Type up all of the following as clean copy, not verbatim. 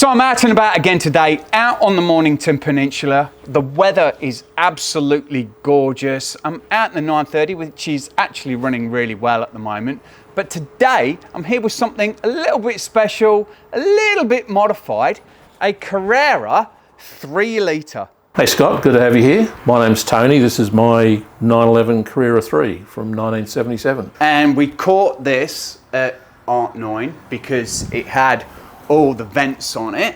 So I'm out and about again today, out on the Mornington Peninsula. The weather is absolutely gorgeous. I'm out in the 930, which is actually running really well at the moment. But today I'm here with something a little bit special, a little bit modified, a Carrera 3 litre. Hey Scott, good to have you here. My name's Tony. This is my 911 Carrera 3 from 1977. And we caught this at Art 9 because it had all the vents on it,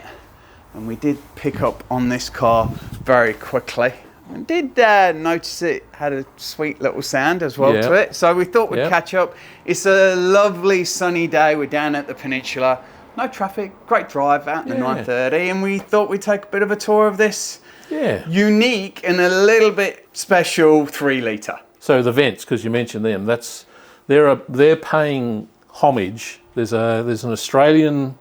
and we did pick up on this car very quickly and did notice it had a sweet little sound as well to it, so we thought we'd catch up. It's a lovely sunny day. We're down at the Peninsula, no traffic, great drive out in the 930, and we thought we'd take a bit of a tour of this unique and a little bit special 3 litre. So the vents, because you mentioned them, they're paying homage. There's an Australian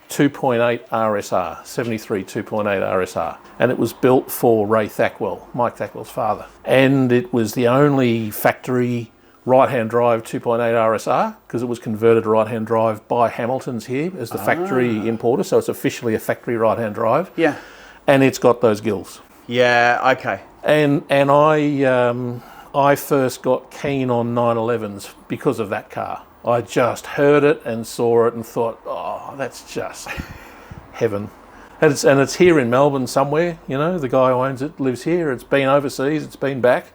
2.8 RSR, 73 2.8 RSR, and it was built for Ray Thackwell, Mike Thackwell's father. And it was the only factory right-hand drive 2.8 RSR because it was converted to right-hand drive by Hamilton's here as the factory importer, so it's officially a factory right-hand drive. Yeah. And it's got those gills. Yeah, okay. And I first got keen on 911s because of that car. I just heard it and saw it and thought, oh, that's just heaven. And it's here in Melbourne somewhere, you know, the guy who owns it lives here. It's been overseas, it's been back.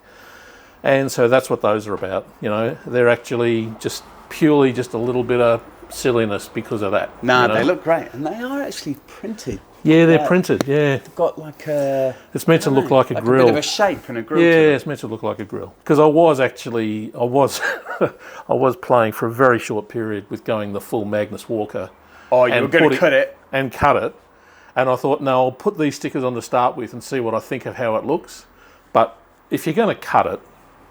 And so that's what those are about, you know. They're actually just purely just a little bit of silliness because of that. No, they look great, and they are actually printed. Yeah, they're printed, yeah. They've got like a... It's meant to look like a grill. a bit of a shape and a grill. Yeah, it's meant to look like a grill. Because I was playing for a very short period with going the full Magnus Walker. Oh, you were going to cut it? And cut it. And I thought, no, I'll put these stickers on to start with and see what I think of how it looks. But if you're going to cut it,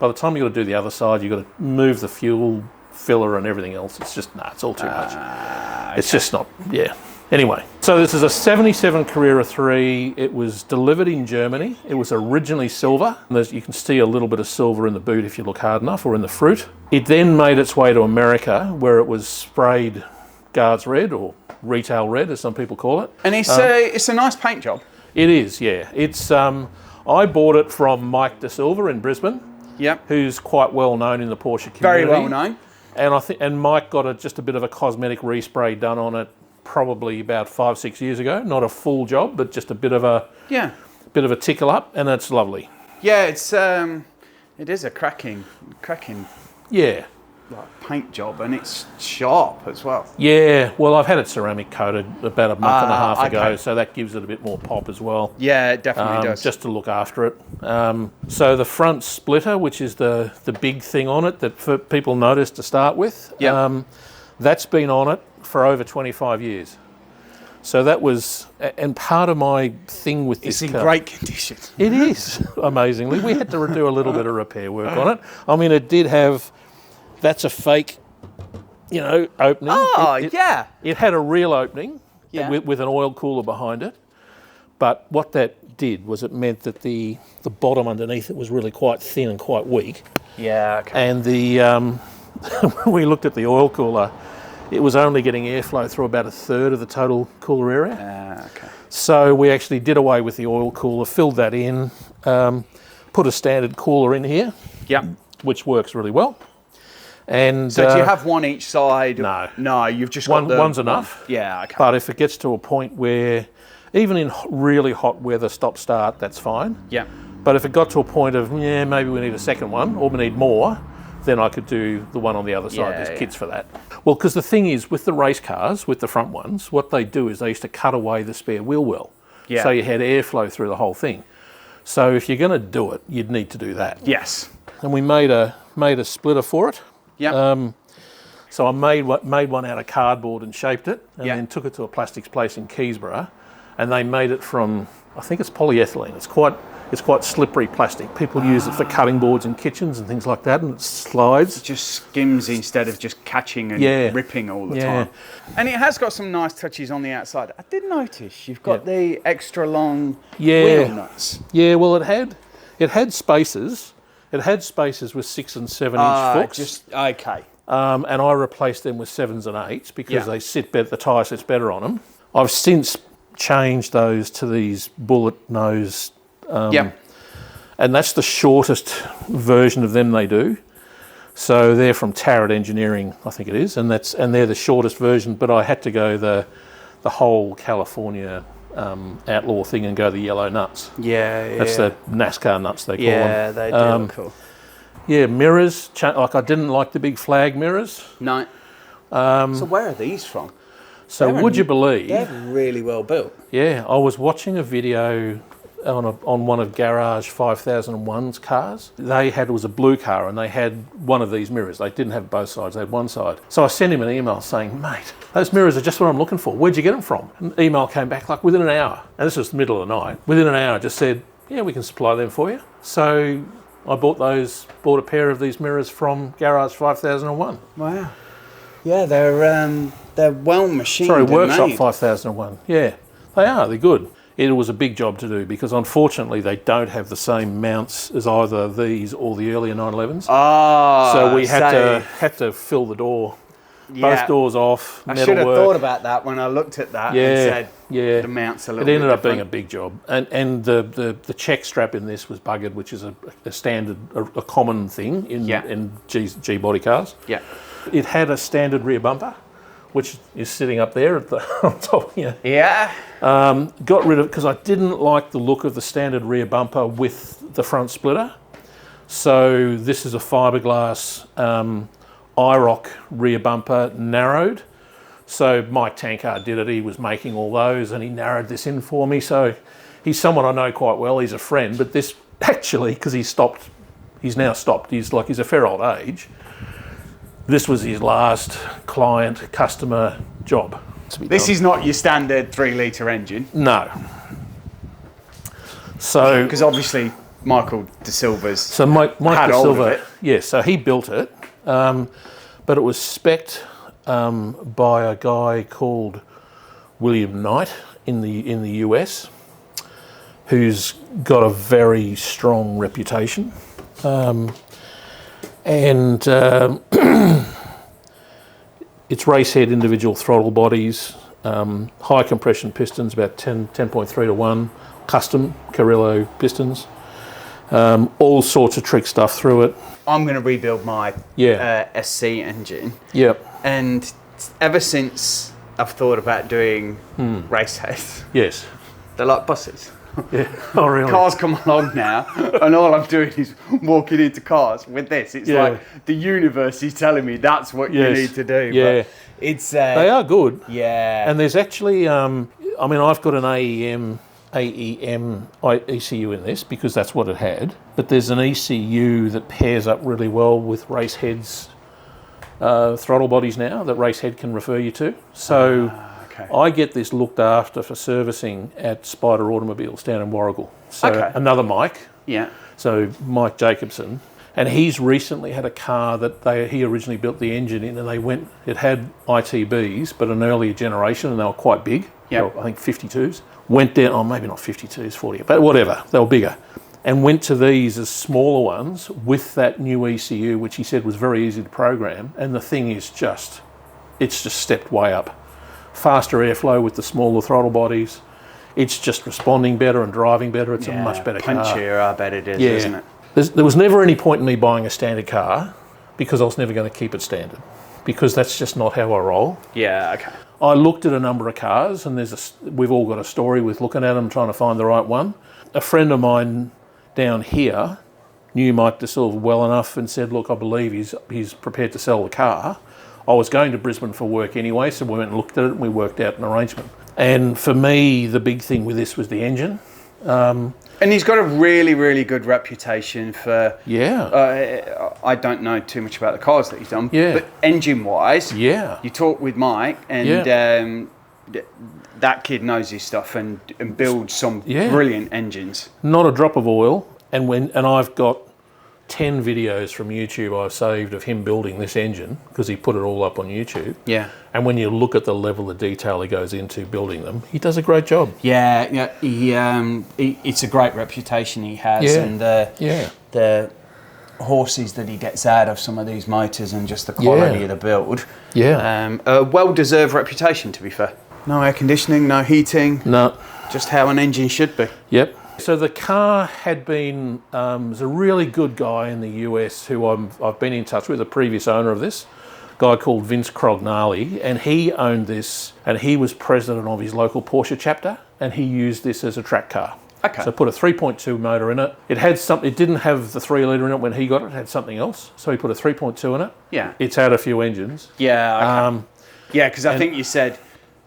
by the time you've got to do the other side, you've got to move the fuel filler and everything else. It's just, it's all too much. Okay. It's just not, Anyway, so this is a 77 Carrera 3. It was delivered in Germany. It was originally silver. You can see a little bit of silver in the boot if you look hard enough, or in the fruit. It then made its way to America, where it was sprayed guards red, or retail red, as some people call it. And it's a nice paint job. It is, yeah. It's I bought it from Mike De Silva in Brisbane. Yep. Who's quite well known in the Porsche community. Very well known. And Mike got just a bit of a cosmetic respray done on it probably about 5-6 years ago. Not a full job, but just a bit of a tickle up, and it's lovely. Yeah, it is a cracking paint job, and it's sharp as well. Yeah, well, I've had it ceramic coated about a month and a half ago, so that gives it a bit more pop as well. Yeah, it definitely does. Just to look after it. So the front splitter, which is the big thing on it that people notice to start with, that's been on it for over 25 years. So that was, and part of my thing with this car... It's in great condition. It is, amazingly. We had to do a little bit of repair work on it. I mean, it did have... That's a fake, opening. Oh, It had a real opening with an oil cooler behind it. But what that did was it meant that the bottom underneath it was really quite thin and quite weak. Yeah, okay. And when we looked at the oil cooler, it was only getting airflow through about 1/3 of the total cooler area. Okay. So we actually did away with the oil cooler, filled that in, put a standard cooler in here, which works really well. And so do you have one each side? No, you've just got one's enough. Yeah, okay. But if it gets to a point where, even in really hot weather, stop-start, that's fine. Yeah. But if it got to a point of, maybe we need a second one, or we need more, then I could do the one on the other side. There's kits for that. Well, because the thing is, with the race cars, with the front ones, what they do is they used to cut away the spare wheel well. Yeah. So you had airflow through the whole thing. So if you're going to do it, you'd need to do that. Yes. And we made a splitter for it. Yeah. So I made one out of cardboard and shaped it, and then took it to a plastics place in Keysborough, and they made it from, I think it's polyethylene. It's quite slippery plastic. People use it for cutting boards in kitchens and things like that, and it slides. It just skims instead of just catching and ripping all the time. And it has got some nice touches on the outside. I did notice you've got the extra long wheel nuts. Yeah, well, it had spaces. It had spaces with 6 and 7 inch hooks. And I replaced them with 7s and 8s because they sit better. The tyre sits better on them. I've since changed those to these bullet nose. Yep. And that's the shortest version of them they do. So they're from Tarrant Engineering, I think it is, and they're the shortest version. But I had to go the whole California outlaw thing and go the yellow nuts. Yeah. That's the NASCAR nuts they call them. Yeah, they do look cool. Yeah, mirrors. Like I didn't like the big flag mirrors. No. So where are these from? So would you believe? They're really well built. Yeah, I was watching a video on one of Garage 5001's cars. It was a blue car, and they had one of these mirrors. They didn't have both sides, they had one side. So I sent him an email saying, mate, those mirrors are just what I'm looking for. Where'd you get them from? And the email came back like within an hour. And this was the middle of the night. Within an hour, just said, yeah, we can supply them for you. So I bought a pair of these mirrors from Garage 5001. Wow. Yeah, they're well machined. Sorry, and Workshop made. 5001. Yeah, they're good. It was a big job to do because unfortunately they don't have the same mounts as either these or the earlier 911s. So we had to fill the door, both doors off. I should have thought about that when I looked at that and said the mounts a little bit. It ended up different. being a big job, and the check strap in this was buggered, which is a standard, a common thing in G body cars. Yeah. It had a standard rear bumper, which is sitting up there at the on top here. Yeah. Got rid of it because I didn't like the look of the standard rear bumper with the front splitter. So this is a fiberglass IROC rear bumper, narrowed. So Mike Tankard did it. He was making all those and he narrowed this in for me. So he's someone I know quite well. He's a friend, but this actually, because he's now stopped. He's a fair old age. This was his last client customer job. This is not your standard 3-litre engine. No. So because obviously Michael De Silva's. So Mike De Silva, it. So he built it, but it was spec'd by a guy called William Knight in the US, who's got a very strong reputation, and it's race head individual throttle bodies, high compression pistons, about 10.3 to 1, custom Carrera pistons, all sorts of trick stuff through it. I'm going to rebuild my SC engine. Yep. And ever since I've thought about doing race heads, yes, they're like buses. Yeah. Oh, really? Cars come along now, and all I'm doing is walking into cars. With this, it's like the universe is telling me that's what you need to do. Yeah, but it's they are good. Yeah, and there's actually, I've got an AEM ECU in this because that's what it had. But there's an ECU that pairs up really well with race heads. Throttle bodies now that Racehead can refer you to. So I get this looked after for servicing at Spider Automobiles down in Warragul. So another Mike. Yeah. So Mike Jacobson. And he's recently had a car that he originally built the engine in, and it had ITBs, but an earlier generation, and they were quite big. Yeah. I think 52s. Went down, maybe not 52s, 40, but whatever, they were bigger. And went to these as smaller ones with that new ECU, which he said was very easy to program. And the thing is it's just stepped way up. Faster airflow with the smaller throttle bodies. It's just responding better and driving better. It's a much better car. Punchier, I bet it is, isn't it? There was never any point in me buying a standard car because I was never going to keep it standard, because that's just not how I roll. Yeah, okay. I looked at a number of cars, and we've all got a story with looking at them, trying to find the right one. A friend of mine down here knew Mike De Silva well enough and said, look, I believe he's prepared to sell the car. I was going to Brisbane for work anyway, so we went and looked at it and we worked out an arrangement. And for me, the big thing with this was the engine. And he's got a really, really good reputation for... Yeah. I don't know too much about the cars that he's done, yeah, but engine-wise, yeah, you talk with Mike and that kid knows his stuff and builds some brilliant engines. Not a drop of oil. And I've got 10 videos from YouTube I've saved of him building this engine because he put it all up on YouTube. Yeah. And when you look at the level of detail he goes into building them, he does a great job. Yeah. It's a great reputation he has, and the horses that he gets out of some of these motors and just the quality of the build. Yeah. A well-deserved reputation, to be fair. No air conditioning, no heating. No. Just how an engine should be. Yep. So the car had been, there's a really good guy in the US who I've been in touch with, a previous owner of this, guy called Vince Crognali, and he owned this, and he was president of his local Porsche chapter, and he used this as a track car. Okay. So put a 3.2 motor in it. It had something. It didn't have the 3 litre in it when he got it. It had something else. So he put a 3.2 in it. Yeah. It's had a few engines. Yeah. Okay. Yeah, because I think you said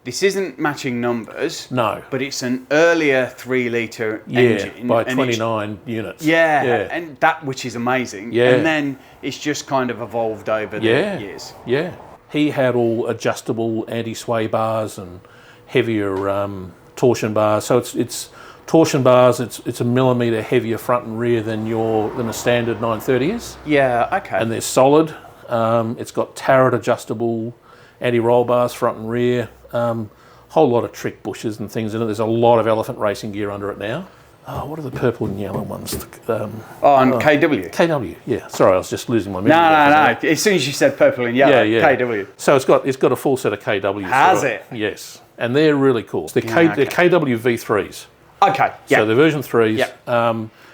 this isn't matching numbers. No. But it's an earlier 3 litre engine. By 29 units. Yeah, and that, which is amazing. Yeah. And then it's just kind of evolved over the years. Yeah. He had all adjustable anti-sway bars and heavier torsion bars. So it's torsion bars. It's a millimetre heavier front and rear than a standard 930 is. Yeah. Okay. And they're solid. It's got turret adjustable anti-roll bars front and rear. Whole lot of trick bushes and things in it. There's a lot of elephant racing gear under it now. Oh, what are the purple and yellow ones? KW. KW. Yeah. Sorry, I was just losing my memory. No. As soon as you said purple and yellow, KW. So it's got a full set of KWs. Has it? Yes, and they're really cool. They're KW V3s. Okay. Yeah. So they're version 3s. Yeah.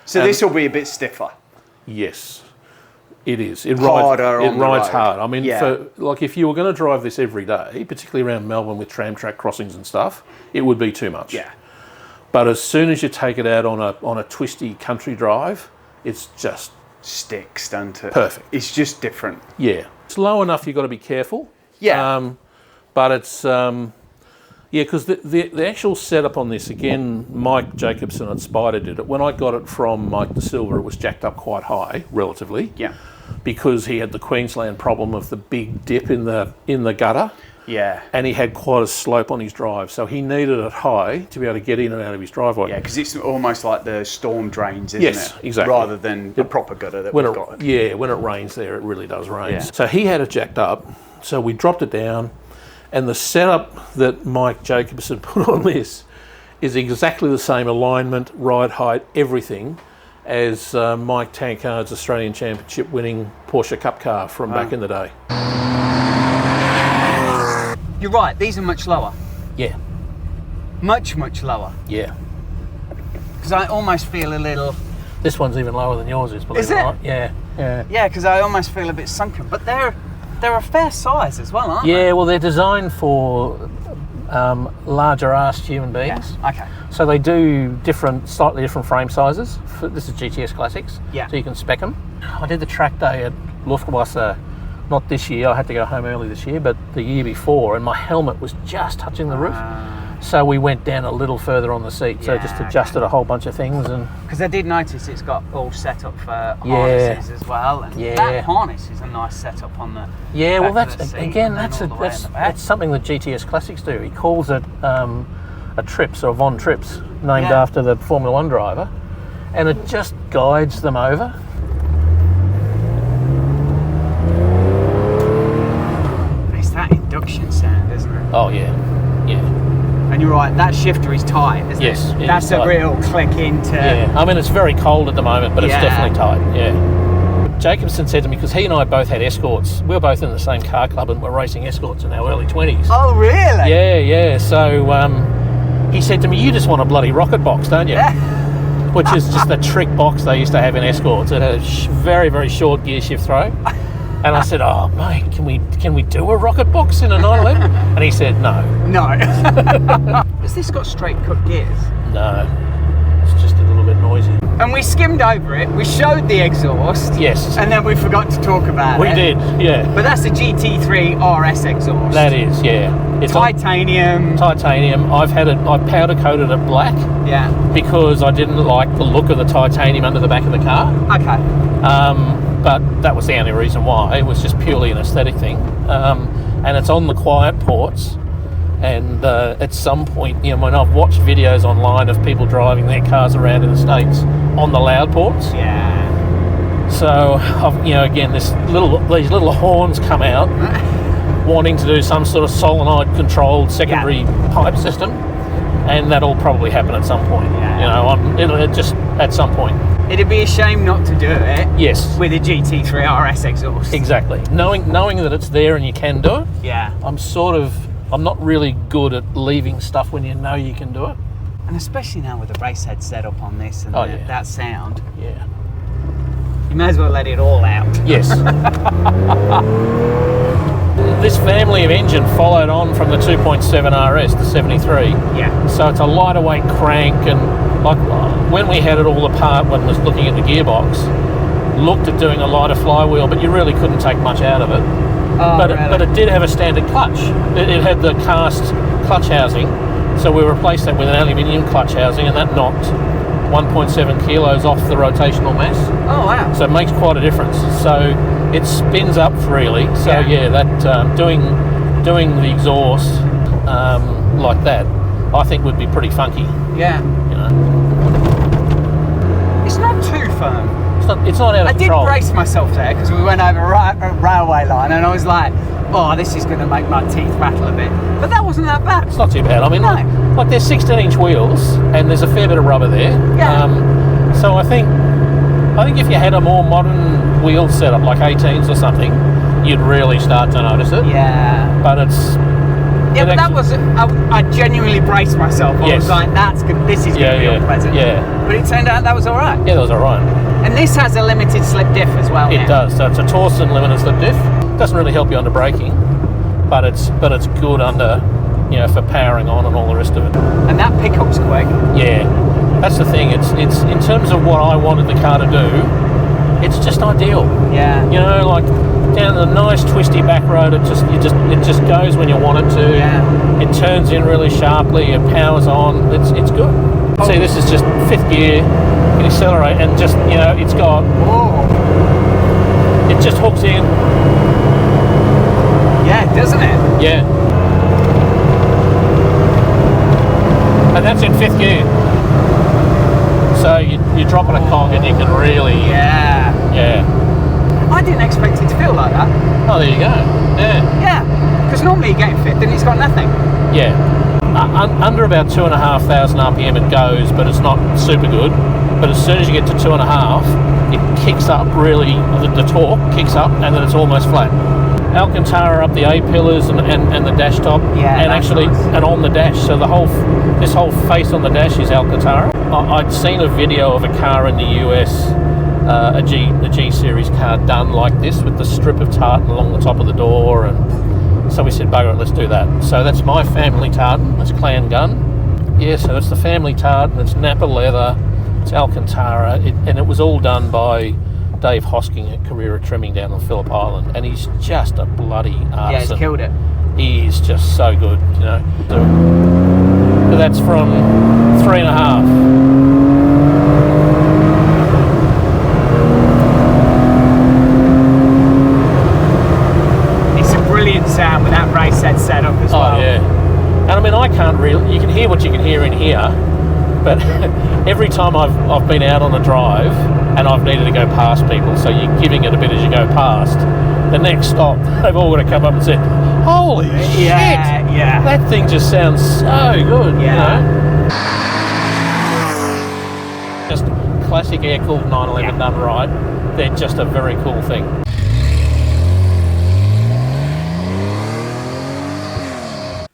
So this will be a bit stiffer. Yes, it is. It rides hard. I mean, if you were going to drive this every day, particularly around Melbourne with tram track crossings and stuff, it would be too much. Yeah. But as soon as you take it out on a twisty country drive, it's just sticks, doesn't it? Perfect. It's just different. Yeah. It's low enough you've got to be careful. Yeah. But it's because the actual setup on this, again, Mike Jacobson at Spider did it. When I got it from Mike De Silva, it was jacked up quite high, relatively. Yeah. Because he had the Queensland problem of the big dip in the gutter. Yeah. And he had quite a slope on his drive, so he needed it high to be able to get in and out of his driveway. Yeah, because it's almost like the storm drains, isn't it? Yes, exactly. Rather than the proper gutter that we've got. Yeah, when it rains there, it really does rain. Yeah. So he had it jacked up, so we dropped it down, and the setup that Mike Jacobson put on this is exactly the same alignment, ride height, everything, as Mike Tankard's Australian Championship winning Porsche Cup car from back in the day. You're right, these are much lower. Yeah. Much lower. Yeah. Because I almost feel a little... This one's even lower than yours is, believe it or not. Yeah. Yeah, because I almost feel a bit sunken. But they're a fair size as well, aren't they? Yeah, well, they're designed for larger-assed human beings. Yeah. Okay. So they do slightly different frame sizes. This is GTS Classics. Yeah. So you can spec them. I did the track day at Luftwasser. Not this year, I had to go home early this year, but the year before, and my helmet was just touching the roof. So we went down a little further on the seat, so just adjusted a whole bunch of things. Because I did notice it's got all set up for harnesses as well, and that harness is a nice setup on the that's something that GTS Classics do. He calls it a Trips or Von Trips, named after the Formula One driver, and it just guides them over. Induction sound, isn't it? Oh yeah. And you're right, that shifter is tight, isn't it? Yes, that's a real click into... Yeah, I mean it's very cold at the moment, but it's definitely tight, yeah. Jacobson said to me, because he and I both had escorts, we were both in the same car club and we're racing escorts in our early 20s. Oh really? Yeah, so he said to me, you just want a bloody rocket box, don't you? Yeah. Which is just the trick box they used to have in escorts. It had a very, very short gear shift throw. And I said, oh, mate, can we do a rocket box in a 911? And he said, no. No. Has this got straight cut gears? No. It's just a little bit noisy. And we skimmed over it. We showed the exhaust. Yes. And then we forgot to talk about it. We did, yeah. But that's a GT3 RS exhaust. That is, yeah. It's titanium. I've powder coated it black. Yeah. Because I didn't like the look of the titanium under the back of the car. Okay. But that was the only reason why. It was just purely an aesthetic thing. And it's on the quiet ports. And at some point, when I've watched videos online of people driving their cars around in the States on the loud ports. Yeah. So, again, these little horns come out wanting to do some sort of solenoid-controlled secondary pipe system. And that'll probably happen at some point. Yeah. It'll just at some point. It'd be a shame not to do it. Yes. With a GT3 RS exhaust. Exactly. Knowing that it's there and you can do it. Yeah. I'm sort of I'm not really good at leaving stuff when you know you can do it. And especially now with the race head set up on this and that sound. Yeah. You may as well let it all out. Yes. This family of engine followed on from the 2.7 RS, the 73. Yeah. So it's a lighter weight crank, and like when we had it all apart, when I was looking at the gearbox, looked at doing a lighter flywheel, but you really couldn't take much out of it. Oh, But it did have a standard clutch. It had the cast clutch housing, so we replaced that with an aluminium clutch housing, and that knocked 1.7 kilos off the rotational mass. Oh wow! So it makes quite a difference. So it spins up freely. So yeah, that doing the exhaust like that, I think would be pretty funky. Yeah. You know, it's not too firm. It's not out of control. I did brace myself there because we went over a railway line, and I was like, "Oh, this is going to make my teeth rattle a bit." But that wasn't that bad. It's not too bad. I mean, no. like there's 16-inch wheels, and there's a fair bit of rubber there. Yeah. So I think if you had a more modern wheel setup, like 18s or something, you'd really start to notice it. Yeah. But it's. Yeah, but that was. I genuinely braced myself. I was like, "That's good. This is going to be unpleasant." Yeah. But it turned out that was all right. Yeah, that was all right. And this has a limited slip diff as well. It does. So it's a Torsen limited slip diff. Doesn't really help you under braking, but it's good under, for powering on and all the rest of it. And that pickup's quick. Yeah, that's the thing. It's in terms of what I wanted the car to do, it's just ideal. Yeah. Like down the nice twisty back road, it just goes when you want it to. Yeah. It turns in really sharply. It powers on. It's good. See, this is just 5th gear. You can accelerate and just it's got. Whoa. It just hooks in. Yeah, doesn't it? Yeah. And that's in 5th gear. So you're dropping a cog and you can really... Yeah. I didn't expect it to feel like that. Oh, there you go. Yeah. Yeah. Because normally you get fit, then it's got nothing. Yeah. Under about 2,500 RPM it goes, but it's not super good. But as soon as you get to 2.5, it kicks up really, the torque kicks up, and then it's almost flat. Alcantara up the A-pillars and the dash top, and actually nice. And on the dash, so this whole face on the dash is Alcantara. I'd seen a video of a car in the US, a G series car done like this with the strip of tartan along the top of the door, and so we said, bugger it, let's do that. So that's my family tartan, it's Clan Gun. Yeah, so it's the family tartan, it's Napa leather, it's Alcantara, and it was all done by Dave Hosking at Carrera Trimming down on Phillip Island, and he's just a bloody artisan. Yeah, he's killed it. He's just so good, So that's from 3.5. Sound with that race set up as well. Oh yeah, and I mean I can't really. You can hear what you can hear in here, but every time I've been out on a drive and I've needed to go past people, so you're giving it a bit as you go past. The next stop, they've all got to come up and say, "Holy shit! Yeah, that thing just sounds so good." Yeah. Just classic air-cooled 911 done right. They're just a very cool thing.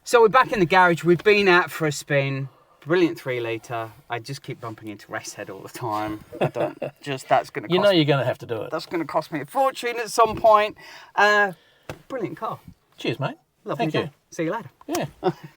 So we're back in the garage. We've been out for a spin. Brilliant 3 litre. I just keep bumping into race head all the time. That's going to cost you're going to have to do it. That's going to cost me a fortune at some point. Brilliant car. Cheers, mate. Lovely Thank you. See you later. Yeah.